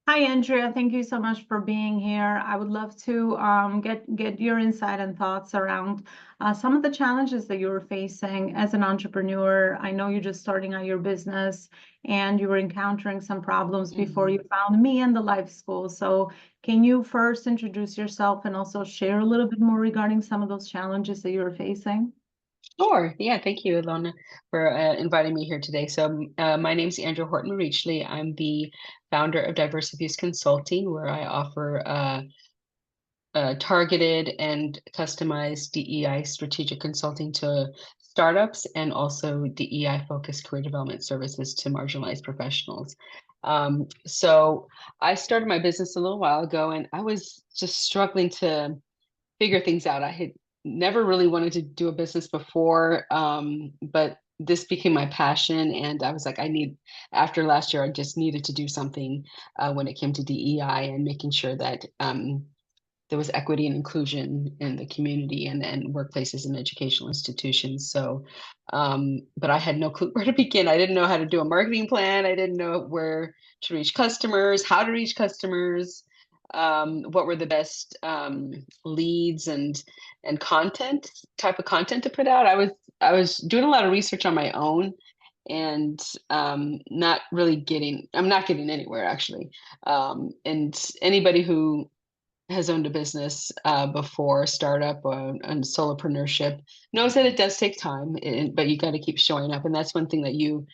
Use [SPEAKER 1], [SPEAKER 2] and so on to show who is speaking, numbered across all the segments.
[SPEAKER 1] Hi, Andrea. Thank you so much for being here. I would love to get your insight and thoughts around some of the challenges that you were facing as an entrepreneur. I know you're just starting out your business and you were encountering some problems before you found me and the Life School. So, can you first introduce yourself and also share a little bit more regarding some of those challenges that you were facing?
[SPEAKER 2] Sure. Yeah. Thank you, Elona, for inviting me here today. My name is Andrea Horton. I'm the founder of Diverse Abuse Consulting, where I offer targeted and customized DEI strategic consulting to startups and also DEI focused career development services to marginalized professionals. So I started my business a little while ago, and I was just struggling to figure things out. I had never really wanted to do a business before, but this became my passion. And I was like, after last year, I just needed to do something when it came to DEI and making sure that there was equity and inclusion in the community and workplaces and educational institutions. But I had no clue where to begin. I didn't know how to do a marketing plan. I didn't know where to reach customers, how to reach customers, what were the best leads and content type of content to put out. I was doing a lot of research on my own and I'm not getting anywhere actually. And anybody who has owned a business before, startup and solopreneurship, knows that it does take time, but you got to keep showing up. And that's one thing that you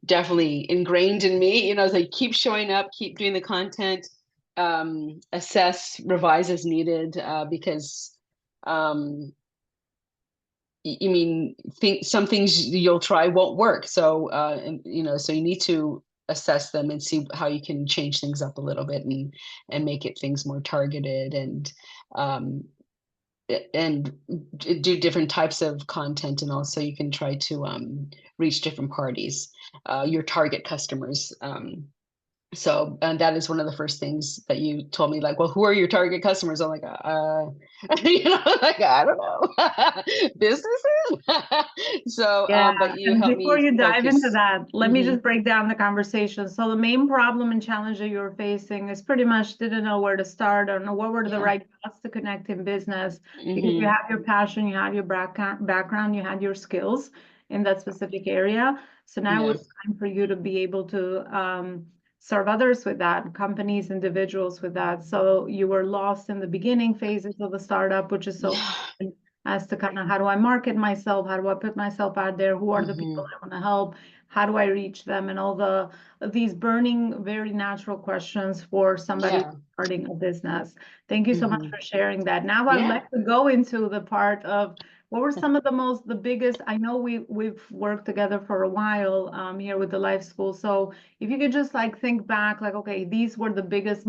[SPEAKER 2] definitely ingrained in me. Is like keep showing up, keep doing the content, assess, revise as needed, because you mean think some things you'll try won't work. So you need to assess them and see how you can change things up a little bit and make it things more targeted um and do different types of content, and also you can try to reach different parties, your target customers. And that is one of the first things that you told me, like, well, who are your target customers? I'm like, like, I don't know, businesses.
[SPEAKER 1] Yeah,
[SPEAKER 2] But you
[SPEAKER 1] and
[SPEAKER 2] helped
[SPEAKER 1] before
[SPEAKER 2] me
[SPEAKER 1] you dive into
[SPEAKER 2] focus.
[SPEAKER 1] that, let me
[SPEAKER 2] Hmm.
[SPEAKER 1] just break down the conversation. So the main problem and challenge that you were facing is pretty much didn't know where to start or know what were the
[SPEAKER 2] Yeah.
[SPEAKER 1] right dots to connect in business because you
[SPEAKER 2] Hmm.
[SPEAKER 1] have your passion, you had your background, you had your skills in that specific area. So now
[SPEAKER 2] Yeah.
[SPEAKER 1] it's time for you to be able to serve others with that, companies, individuals with that. So you were lost in the beginning phases of the startup, which is so
[SPEAKER 2] Yeah.
[SPEAKER 1] as to kind of how do I market myself? How do I put myself out there? Who are the people
[SPEAKER 2] Hmm.
[SPEAKER 1] I want to help? How do I reach them? And all these burning, very natural questions for somebody
[SPEAKER 2] Yeah.
[SPEAKER 1] starting a business. Thank you so much
[SPEAKER 2] Hmm.
[SPEAKER 1] for sharing that. Now I'd
[SPEAKER 2] Yeah.
[SPEAKER 1] like to go into the part of what were some of the biggest. I know we've worked together for a while here with the Life School. So if you could just like think back, like, okay, these were the biggest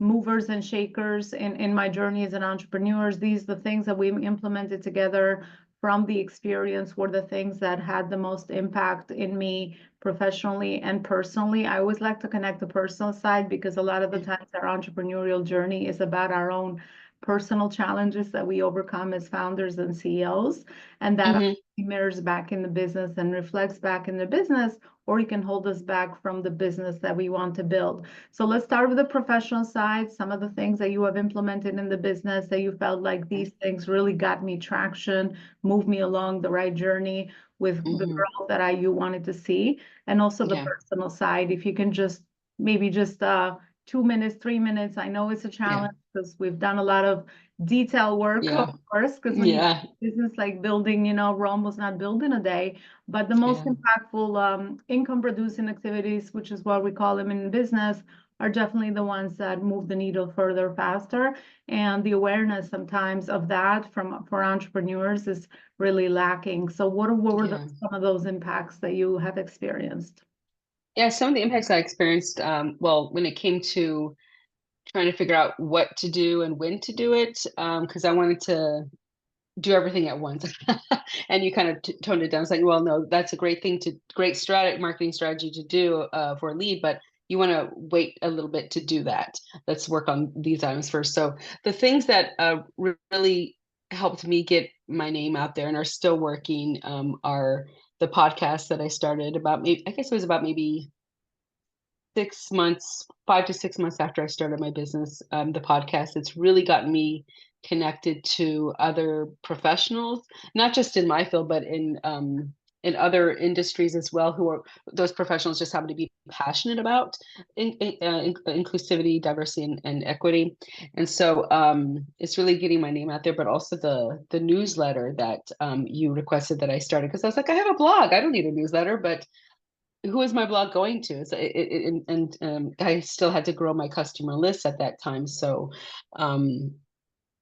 [SPEAKER 1] movers and shakers in my journey as an entrepreneur. These the things that we implemented together from the experience were the things that had the most impact in me professionally and personally. I always like to connect the personal side because a lot of the times our entrepreneurial journey is about our own personal challenges that we overcome as founders and CEOs, and that
[SPEAKER 2] Hmm.
[SPEAKER 1] mirrors back in the business and reflects back in the business, or it can hold us back from the business that we want to build. So let's start with the professional side. Some of the things that you have implemented in the business that you felt like these things really got me traction, moved me along the right journey with the
[SPEAKER 2] Hmm.
[SPEAKER 1] growth that you wanted to see. And also the
[SPEAKER 2] Yeah.
[SPEAKER 1] personal side, if you can just maybe just 2 minutes, 3 minutes. I know it's a
[SPEAKER 2] Yeah.
[SPEAKER 1] challenge because we've done a lot of detail work, of
[SPEAKER 2] Yeah.
[SPEAKER 1] course, because when you
[SPEAKER 2] Yeah.
[SPEAKER 1] business like building, Rome was not built in a day, but the most
[SPEAKER 2] Yeah.
[SPEAKER 1] impactful income producing activities, which is what we call them in business, are definitely the ones that move the needle further faster. And the awareness sometimes of that from for entrepreneurs is really lacking. So what were
[SPEAKER 2] Yeah.
[SPEAKER 1] some of those impacts that you have experienced?
[SPEAKER 2] Yeah. Some of the impacts I experienced, well, when it came to trying to figure out what to do and when to do it, because I wanted to do everything at once. And you kind of toned it down. It's like, well, no, that's a great marketing strategy to do for a lead, but you want to wait a little bit to do that. Let's work on these items first. So the things that really helped me get my name out there and are still working are the podcast that I started about maybe, I guess it was about maybe 6 months, 5 to 6 months after I started my business, the podcast, it's really gotten me connected to other professionals, not just in my field, but in other industries as well, who are those professionals just happen to be passionate about inclusivity, diversity, and equity. And so it's really getting my name out there, but also the newsletter that you requested that I started, because I was like, I have a blog, I don't need a newsletter, but who is my blog going to? So I still had to grow my customer list at that time. So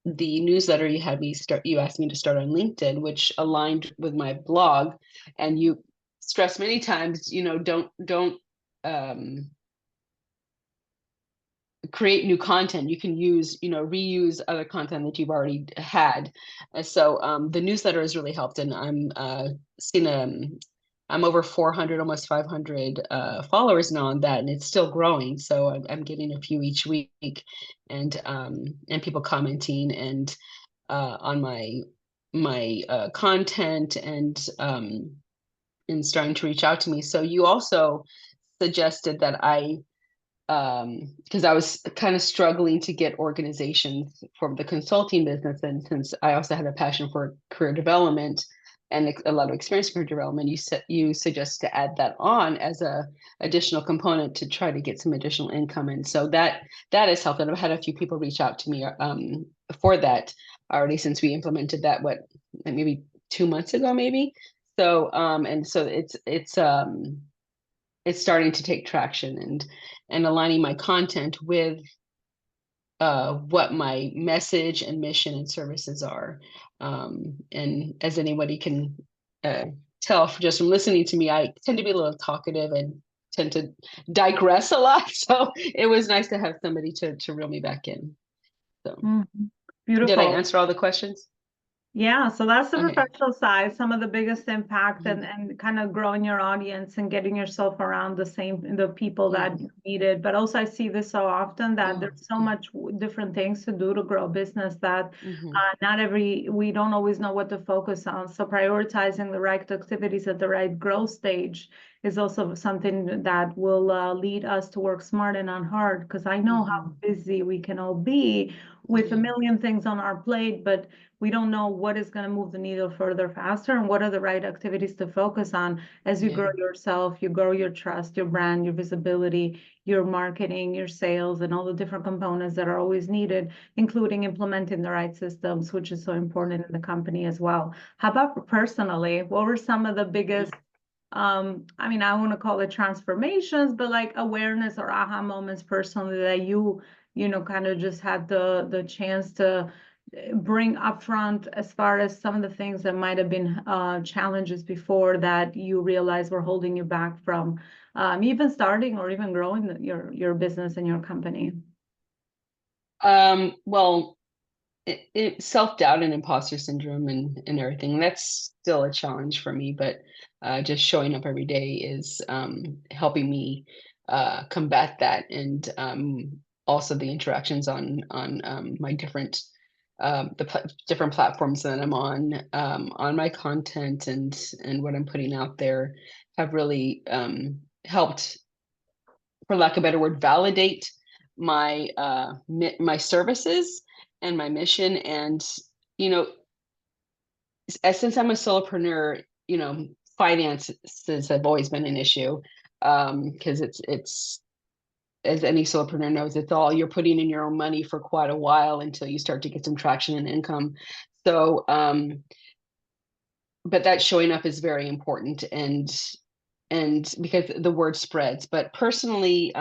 [SPEAKER 2] the newsletter you asked me to start on LinkedIn, which aligned with my blog. And you stress many times, don't create new content. You can reuse other content that you've already had. So the newsletter has really helped, and I'm over 400, almost 500 followers now on that, and it's still growing. So I'm getting a few each week, and people commenting and on my content, and starting to reach out to me. So you also suggested that because I was kind of struggling to get organizations for the consulting business, and since I also had a passion for career development and a lot of experience in career development, you suggest to add that on as a additional component to try to get some additional income. And so that has helped. And I've had a few people reach out to me for that already, since we implemented that, maybe 2 months ago, maybe. So and so it's starting to take traction, and aligning my content with what my message and mission and services are. And as anybody can tell just from listening to me, I tend to be a little talkative and tend to digress a lot. So it was nice to have somebody to reel me back in. So
[SPEAKER 1] Beautiful.
[SPEAKER 2] Did I answer all the questions?
[SPEAKER 1] Yeah, so that's the
[SPEAKER 2] Okay.
[SPEAKER 1] professional side, some of the biggest impact, and kind of growing your audience and getting yourself around the people that you needed. But also I see this so often that there's so much different things to do to grow a business that we don't always know what to focus on. So prioritizing the right activities at the right growth stage is also something that will lead us to work smart and not hard, because I know how busy we can all be with a million things on our plate, but we don't know what is going to move the needle further faster, and what are the right activities to focus on as you grow yourself, you grow your trust, your brand, your visibility, your marketing, your sales, and all the different components that are always needed, including implementing the right systems, which is so important in the company as well. How about personally? What were some of the biggest, I want to call it transformations, but like awareness or aha moments personally that you kind of just had the chance to bring upfront, as far as some of the things that might have been challenges before that you realize were holding you back from even starting or even growing your business and your company?
[SPEAKER 2] Well, self-doubt and imposter syndrome and everything, that's still a challenge for me, but just showing up every day is helping me combat that. And also the interactions on my different different platforms that I'm on my content and what I'm putting out there have really helped, for lack of a better word, validate my my services and my mission. And since I'm a solopreneur, finances have always been an issue, because it's as any solopreneur knows, it's all you're putting in your own money for quite a while until you start to get some traction and income. So but that showing up is very important, and because the word spreads. But personally,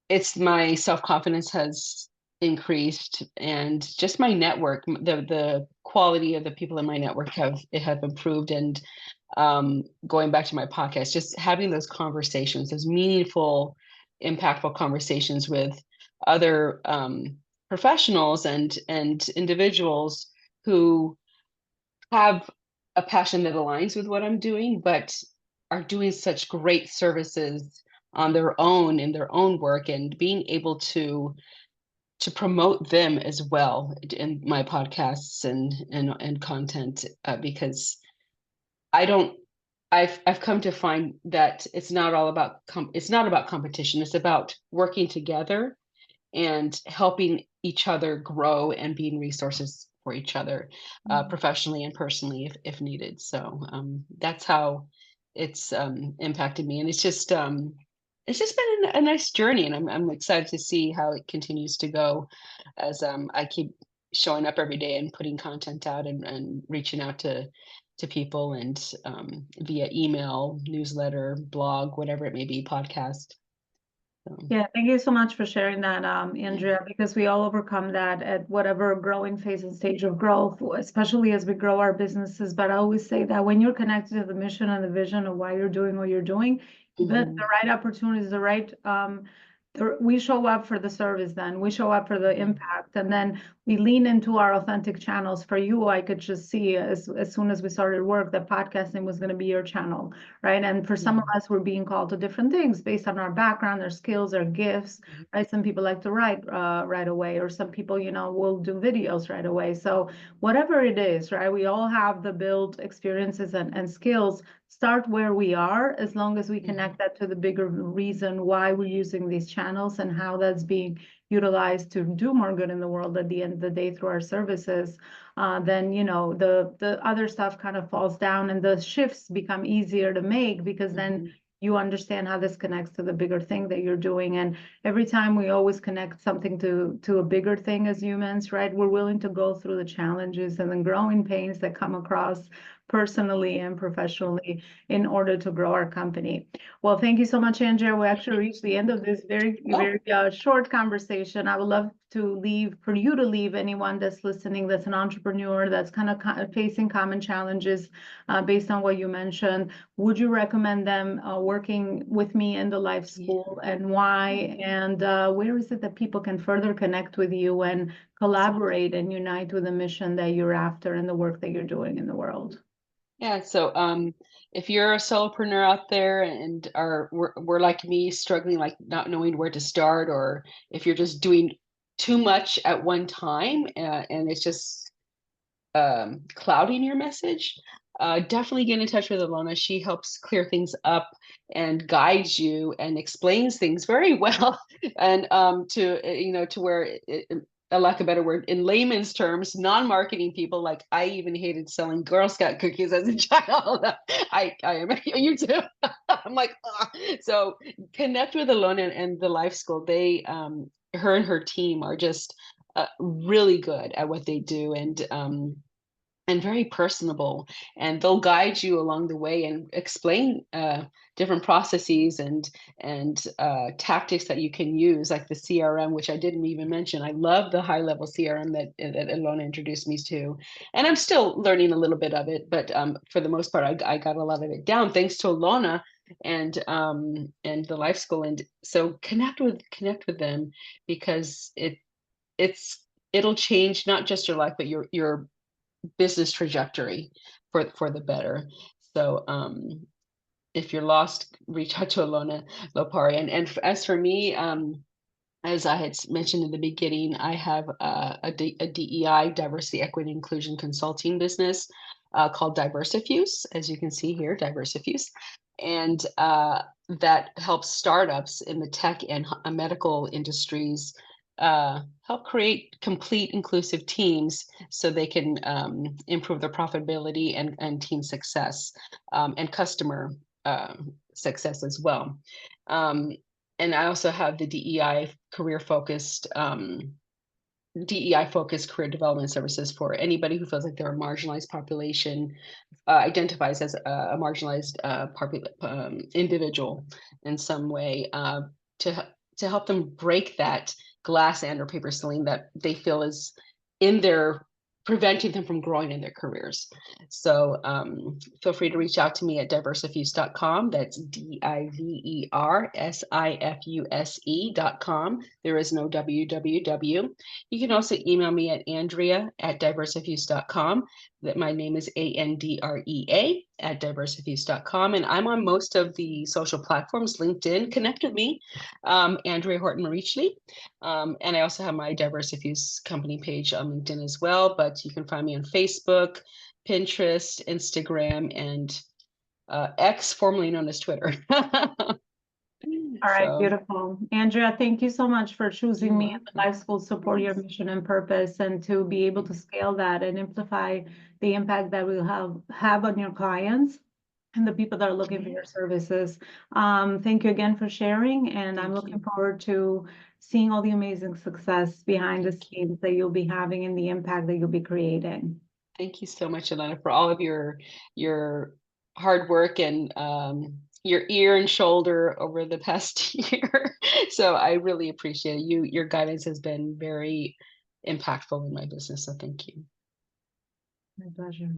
[SPEAKER 2] it's my self-confidence has increased, and just my network, the quality of the people in my network have improved. And going back to my podcast, just having those conversations, those meaningful, impactful conversations with other professionals and individuals who have a passion that aligns with what I'm doing, but are doing such great services on their own in their own work, and being able to promote them as well in my podcasts and content, because I don't I've come to find that it's not all about it's not about competition. It's about working together and helping each other grow and being resources for each other, professionally and personally if needed. So that's how it's impacted me, and it's just been a nice journey, and I'm excited to see how it continues to go as I keep showing up every day and putting content out and reaching out to people and via email, newsletter, blog, whatever it may be, podcast. So,
[SPEAKER 1] Yeah, thank you so much for sharing that,
[SPEAKER 2] yeah.
[SPEAKER 1] Andrea, because we all overcome that at whatever growing phase and stage of growth, especially as we grow our businesses. But I always say that when you're connected to the mission and the vision of why you're doing what you're doing, even the right opportunities, the right we show up for the service, then we show up for the impact, and then we lean into our authentic channels. For you, I could just see as soon as we started work that podcasting was going to be your channel, right? And for some of us, we're being called to different things based on our background, our skills, our gifts, right? Some people like to write right away, or some people, will do videos right away. So whatever it is, right? We all have the built experiences and skills. Start where we are, as long as we connect that to the bigger reason why we're using these channels and how that's being utilized to do more good in the world at the end of the day through our services. Then the other stuff kind of falls down, and the shifts become easier to make, because then you understand how this connects to the bigger thing that you're doing. And every time we always connect something to a bigger thing as humans, right? We're willing to go through the challenges and the growing pains that come across personally and professionally in order to grow our company. Well, thank you so much, Andrea. We actually reached the end of this very short conversation. I would love for you to leave anyone that's listening, that's an entrepreneur, that's kind of facing common challenges based on what you mentioned. Would you recommend them working with me in the life school, and why? And where is it that people can further connect with you and collaborate and unite with the mission that you're after and the work that you're doing in the world?
[SPEAKER 2] Yeah, so if you're a solopreneur out there and we're like me, struggling, like not knowing where to start, or if you're just doing too much at one time and it's just clouding your message, definitely get in touch with Elona. She helps clear things up and guides you and explains things very well, and to where a lack of a better word, in layman's terms, non-marketing people, like I even hated selling Girl Scout cookies as a child. I am, you too. I'm like, ugh. So connect with Elona and the Life School. They, her and her team are just really good at what they do, and very personable, and they'll guide you along the way and explain different processes and tactics that you can use, like the CRM, which I didn't even mention. I love the high level CRM that Elona introduced me to, and I'm still learning a little bit of it, but for the most part I got a lot of it down thanks to Elona and the Life School. And so connect with them, because it'll change not just your life, but your business trajectory for the better. So if you're lost, reach out to Elona Lopari. And as for me, as I had mentioned in the beginning, I have a DEI, diversity, equity, inclusion consulting business called Diversifuse, as you can see here, Diversifuse. And that helps startups in the tech and medical industries help create complete inclusive teams so they can improve their profitability and team success, and customer success as well. And I also have the DEI focused career development services for anybody who feels like they're a marginalized population, identifies as a marginalized individual in some way, to help them break that glass and or paper ceiling that they feel is in their preventing them from growing in their careers. So feel free to reach out to me at diversifuse.com. That's DIVERSIFUSE.com. There is no www. You can also email me at Andrea@diversifuse.com. That my name is ANDREA at diversifuse.com. And I'm on most of the social platforms, LinkedIn. Connect with me, Andrea Horton Marichli. And I also have my Diversifuse company page on LinkedIn as well, but you can find me on Facebook, Pinterest, Instagram, and X, formerly known as Twitter.
[SPEAKER 1] All right,
[SPEAKER 2] So
[SPEAKER 1] beautiful. Andrea, thank you so much for
[SPEAKER 2] you're
[SPEAKER 1] choosing me and the
[SPEAKER 2] welcome.
[SPEAKER 1] Life School to support your
[SPEAKER 2] Yes.
[SPEAKER 1] mission and purpose and to be able to scale that and amplify the impact that we'll have on your clients and the people that are looking for
[SPEAKER 2] Okay.
[SPEAKER 1] your services. Thank you again for sharing, and I'm
[SPEAKER 2] Thank
[SPEAKER 1] looking
[SPEAKER 2] you.
[SPEAKER 1] forward to seeing all the amazing success behind the
[SPEAKER 2] Thank you.
[SPEAKER 1] scenes that you'll be having and the impact that you'll be creating.
[SPEAKER 2] Thank you so much, Elena, for all of your hard work and your ear and shoulder over the past year. So I really appreciate it. Your guidance has been very impactful in my business. So thank you.
[SPEAKER 1] My pleasure.